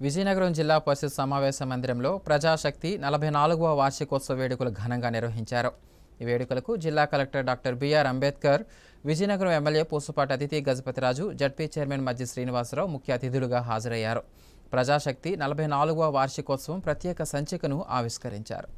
విజయనగరం జిల్లా పరిషత్ సమావేశ మందిరంలో ప్రజాశక్తి 44వ వార్షికోత్సవ వేడుకలు ఘనంగా నిర్వహించారు. ఈ వేడుకలకు జిల్లా collector doctor BR Ambedkar, Vizianagaram MLA Pusapati Aditi Gajapathiraju, ZP chairman Majji Srinivasarao ముఖ్య అతిథులుగా హాజరయ్యారు. ప్రజాశక్తి 44వ వార్షికోత్సవం ప్రత్యేక సంచికను ఆవిష్కరించారు.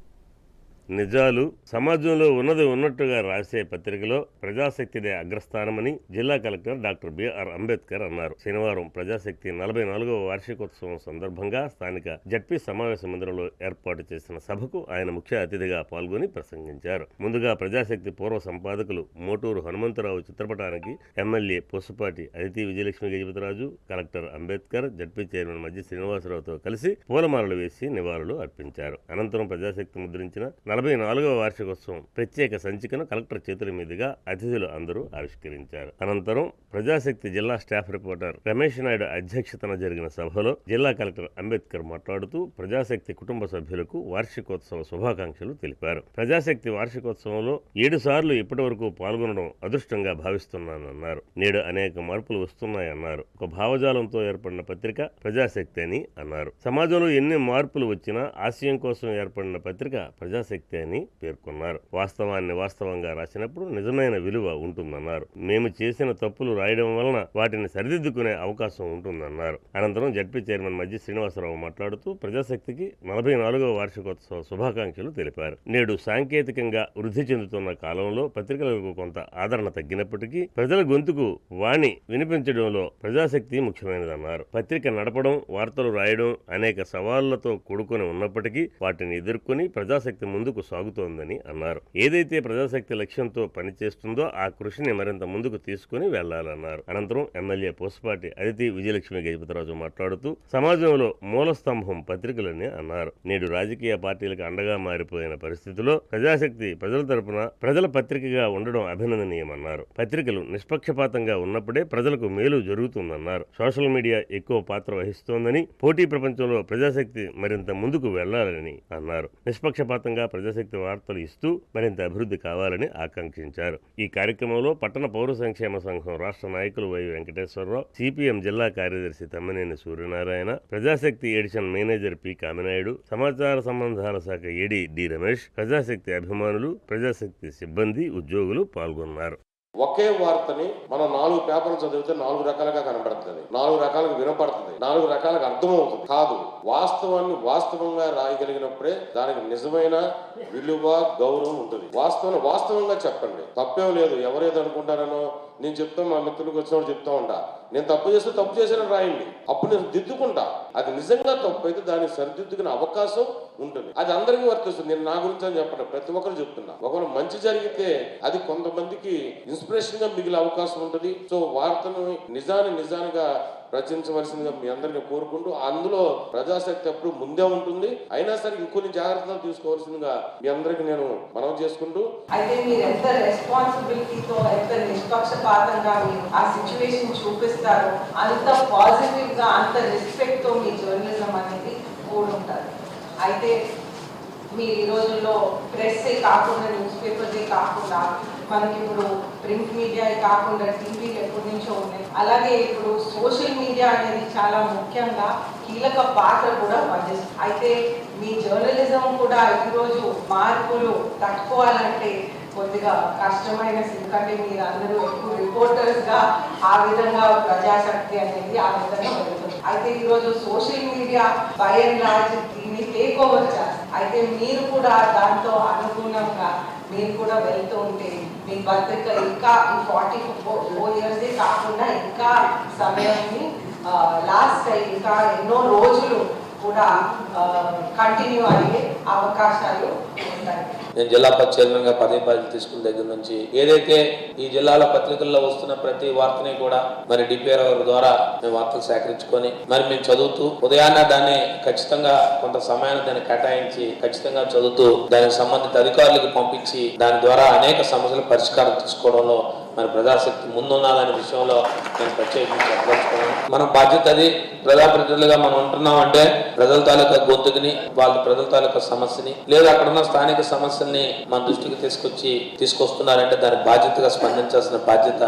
నిజాలు సమాజంలో ఉన్నది ఉన్నట్టుగా రాసే పత్రికలో ప్రజాశక్తిదే అగ్రస్థానమని జిల్లా కలెక్టర్ డాక్టర్ బిఆర్ అంబేద్కర్ అన్నారు. శనివారం ప్రజాశక్తి 44వ వార్షికోత్సవం సందర్భంగా స్థానిక జడ్పీ సమావేశ మందిరంలో ఏర్పాటు చేసిన సభకు ఆయన ముఖ్య అతిథిగా పాల్గొని ప్రసంగించారు. ముందుగా ప్రజాశక్తి పూర్వ సంపాదకులు మోటూరు హనుమంతరావు చిత్రపటానికి MLA Pusapati Aditi Vijayalakshmi Gajapathiraju, collector Ambedkar, ZP chairman Majji శ్రీనివాసరావుతో కలిసి పూలమాలలు వేసి నివాళులు అర్పించారు. అనంతరం ప్రజాశక్తి ముద్రించిన 44వ వార్షికోత్సవం ప్రత్యేక సంచికను కలెక్టర్ చేతుల మీదుగా అతిథులు అందరూ ఆవిష్కరించారు. అనంతరం ప్రజాశక్తి జిల్లా స్టాఫ్ రిపోర్టర్ రమేష్ నాయుడు అధ్యక్షతన జరిగిన సభలో జిల్లా కలెక్టర్ అంబేద్కర్ మాట్లాడుతూ ప్రజాశక్తి కుటుంబ సభ్యులకు వార్షికోత్సవ శుభాకాంక్షలు తెలిపారు. ప్రజాశక్తి వార్షికోత్సవంలో 7 సార్లు ఇప్పటి వరకు పాల్గొనడం అదృష్టంగా భావిస్తున్నానన్నారు. నేడు అనేక మార్పులు వస్తున్నాయన్నారు. ఒక భావజాలంతో ఏర్పడిన పత్రిక ప్రజాశక్తి అని అన్నారు. సమాజంలో ఎన్ని మార్పులు వచ్చినా ఆశయం కోసం ఏర్పడిన పత్రిక ప్రజాశక్తి అని పేర్కొన్నారు. వాస్తవాన్ని వాస్తవంగా రాసినప్పుడు నిజమైన విలువ ఉంటుందన్నారు. మేము చేసిన తప్పులు రాయడం వలన వాటిని సరిదిద్దుకునే అవకాశం ఉంటుందన్నారు. అనంతరం జడ్పీ చైర్మన్ మజ్జి శ్రీనివాసరావు మాట్లాడుతూ ప్రజాశక్తికి 44వ వార్షికోత్సవ శుభాకాంక్షలు తెలిపారు. నేడు సాంకేతికంగా వృద్ధి చెందుతున్న కాలంలో పత్రికలకు కొంత ఆదరణ తగ్గినప్పటికీ ప్రజల గొంతుకు వాణి వినిపించడంలో ప్రజాశక్తి ముఖ్యమైనదన్నారు. పత్రిక నడపడం, వార్తలు రాయడం అనేక సవాళ్లతో కూడుకొని ఉన్నప్పటికీ వాటిని ఎదుర్కొని ప్రజాశక్తి ముందుకు సాగుతోందని అన్నారు. ఏదైతే ప్రజాశక్తి లక్ష్యంతో పనిచేస్తుందో ఆ కృషిని మరింత ముందుకు తీసుకుని వెళ్లాలన్నారు. అనంతరం ఎమ్మెల్యే పూసపాటి అతిథి విజయలక్ష్మి గజపతిరాజు మాట్లాడుతూ సమాజంలో మూలస్తంభం పత్రికలని అన్నారు. నేడు రాజకీయ పార్టీలకు అండగా మారిపోయిన పరిస్థితిలో ప్రజాశక్తి ప్రజల తరపున ప్రజల పత్రికగా ఉండడం అభినందనీయమన్నారు. పత్రికలు నిష్పక్షపాతంగా ఉన్నప్పుడే ప్రజలకు మేలు జరుగుతుందన్నారు. సోషల్ మీడియా ఎక్కువ పాత్ర వహిస్తోందని, పోటీ ప్రపంచంలో ప్రజాశక్తి మరింత ముందుకు వెళ్లాలని అన్నారు. నిష్పక్షపాతంగా ప్రజాశక్తి వార్తలు ఇస్తూ మరింత అభివృద్ధి కావాలని ఆకాంక్షించారు. ఈ కార్యక్రమంలో పట్టణ పౌర సంక్షేమ సంఘం రాష్ట్ర నాయకులు వై వెంకటేశ్వరరావు, సిపిఎం జిల్లా కార్యదర్శి Tammineni Suryanarayana, Prajasakti edition manager P Kaminaidu, సమాచార సంబంధాల శాఖ ఏడీ డి రమేష్, ప్రజాశక్తి అభిమానులు, ప్రజాశక్తి సిబ్బంది, ఉద్యోగులు పాల్గొన్నారు. ఒకే వార్తని మనం 4 పేపర్లు చదివితే 4 రకాలుగా కనబడుతుంది, 4 రకాలుగా వినపడుతుంది, 4 రకాలుగా అర్థమవుతుంది. కాదు, వాస్తవాన్ని వాస్తవంగా రాయగలిగినప్పుడే దానికి నిజమైన విలువ, గౌరవం ఉంటుంది. వాస్తవంగా చెప్పండి, తప్పేం లేదు. ఎవరేదో అనుకుంటారనో నేను చెప్తాను, మా మిత్రులకు వచ్చినప్పుడు చెప్తా ఉంటా, నేను తప్పు చేస్తే తప్పు చేశానని రాయండి, అప్పుడు నేను దిద్దుకుంటా. అది నిజంగా తప్పు అయితే దాన్ని సరిదిద్దుకునే అవకాశం ఉంటుంది. అది అందరికీ వర్తిస్తుంది. నేను నా గురించి అని చెప్పండి, ప్రతి ఒక్కరు చెప్తున్నా. ఒకవేళ మంచి జరిగితే అది కొంతమందికి ఇన్స్పిరేషన్ గా మిగిలే అవకాశం ఉంటుంది. సో వార్తను నిజానిగా రచించవలసిందిగా మీ అందరినీ కోరుకుంటూ, అందులో ప్రజాశక్తి ఎప్పుడు ముందే ఉంటుంది. అయినా సరే ఇంకొన్ని జాగ్రత్తలు తీసుకోవాల్సిందిగా మీ అందరికి నేను మనవి చేసుకుంటూ, అయితే మీరు ఎంత రెస్పాన్సిబిలిటీతో, ఎంత నిష్పక్షపాతంగా మీరు ఆ సిచ్యువేషన్ చూపిస్తారు, అంత పాజిటివ్ గా, అంత రెస్పెక్ట్ తో మీ జర్నలిజం అనేది కూడుంటారు. అయితే మీరు ఈ రోజుల్లో ప్రెస్ కాకుండా, న్యూస్ పేపర్సే కాకుండా, మనకి ఇప్పుడు ప్రింట్ మీడియా కాకుండా టీవీలు ఎప్పటి నుంచో ఉన్నాయి. అలాగే ఇప్పుడు సోషల్ మీడియా అనేది చాలా ముఖ్యంగా కీలక పాత్ర కూడా పనిచేస్తుంది. అయితే మీ జర్నలిజం కూడా ఈరోజు మార్పులు తట్టుకోవాలంటే కొద్దిగా కష్టమైన, ఎందుకంటే మీరు అందరూ ఎక్కువ రిపోర్టర్స్ గా ఆ విధంగా ప్రజాశక్తి అనేది ఆ విధంగా జరుగుతుంది. అయితే ఈరోజు social media by and large దీన్ని టేక్ ఓవర్ చేస్తారు. అయితే మీరు కూడా దాంతో అనుగుణంగా మీరు కూడా వెళ్తూ ఉంటే మీ పత్రిక ఇంకా ఈ 44 years కాకుండా ఇంకా సమయాన్ని లాస్ట్ ఇంకా ఎన్నో రోజులు కూడా కంటిన్యూ అయ్యే అవకాశాలు ఉంటాయి. నేను జిల్లా చైర్మన్ గా పదే తీసుకున్న దగ్గర నుంచి ఏదైతే ఈ జిల్లాల పత్రికల్లో వస్తున్న ప్రతి వార్తని కూడా మరి డిపిఆర్ ద్వారా మేము వార్తలు సేకరించుకొని మరి మేము చదువుతూ ఉదయాన్నే దాన్ని ఖచ్చితంగా కొంత సమయాన్ని దాన్ని కేటాయించి ఖచ్చితంగా చదువుతూ దానికి సంబంధిత అధికారులకు పంపించి దాని ద్వారా అనేక సమస్యల పరిష్కారం తీసుకోవడంలో మరి ప్రజాశక్తి ముందున్నదనే విషయంలో నేను ప్రత్యేకించి చెప్పదలుచుకున్నాను. మన బాధ్యత అది. ప్రజాప్రతినిధులుగా మనం ఉంటున్నాం అంటే ప్రజల తాలూకా గొంతుకుని, వాళ్ళ ప్రజల తాలూకా సమస్యని, లేదా అక్కడ ఉన్న స్థానిక సమస్యల్ని మన దృష్టికి తీసుకొస్తున్నారంటే దాని బాధ్యతగా స్పందించాల్సిన బాధ్యత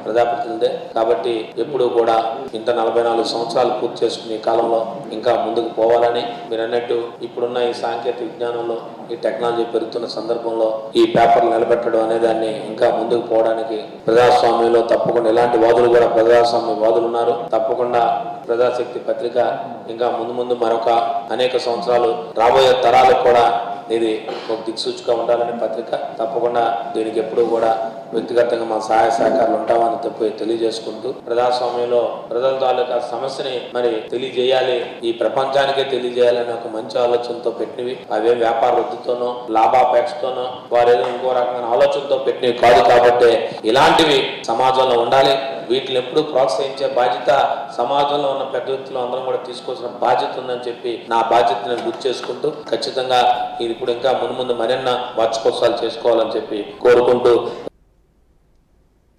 ప్రజాప్రతినిధులే. కాబట్టి ఎప్పుడూ కూడా ఇంత 44 సంవత్సరాలు పూర్తి చేసుకునే కాలంలో ఇంకా ముందుకు పోవాలని, మీరు అన్నట్టు ఇప్పుడున్న ఈ సాంకేతిక విజ్ఞానంలో, ఈ టెక్నాలజీ పెరుగుతున్న సందర్భంలో ఈ పేపర్లు నిలబెట్టడం అనే దాన్ని ఇంకా ముందుకు పోవడానికి ప్రజాస్వామ్యంలో తప్పకుండా ఇలాంటి వాదులు కూడా ప్రజాస్వామ్య వాదులు ఉన్నారు. తప్పకుండా ప్రజాశక్తి పత్రిక ఇంకా ముందు మరొక అనేక సంవత్సరాలు రాబోయే తరాలకు కూడా ఇది ఒక దిక్సూచిగా ఉండాలనే పత్రిక. తప్పకుండా దీనికి ఎప్పుడూ కూడా వ్యక్తిగతంగా మా సహాయ సహకారాలు ఉంటామని తెలియజేసుకుంటూ, ప్రజాస్వామ్యంలో ప్రజల తాలూకా సమస్యని మరి తెలియజేయాలి, ఈ ప్రపంచానికే తెలియజేయాలని ఒక మంచి ఆలోచనతో పెట్టినవి. అవే వ్యాపార వృద్ధితోనో లాభాపేక్షతోనో వారేదో ఇంకో రకమైన ఆలోచనతో పెట్టినవి కాదు. కాబట్టి ఇలాంటివి సమాజంలో ఉండాలి. వీటిని ఎప్పుడూ ప్రోత్సహించే బాధ్యత సమాజంలో ఉన్న పెద్ద వ్యక్తులు అందరం కూడా తీసుకోవాల్సిన బాధ్యత ఉందని చెప్పి నా బాధ్యతను గుర్తు చేసుకుంటూ, ఖచ్చితంగా ఇది ఇప్పుడు ఇంకా ముందు మరెన్న వార్షికోత్సవాలు చేసుకోవాలని చెప్పి కోరుకుంటూ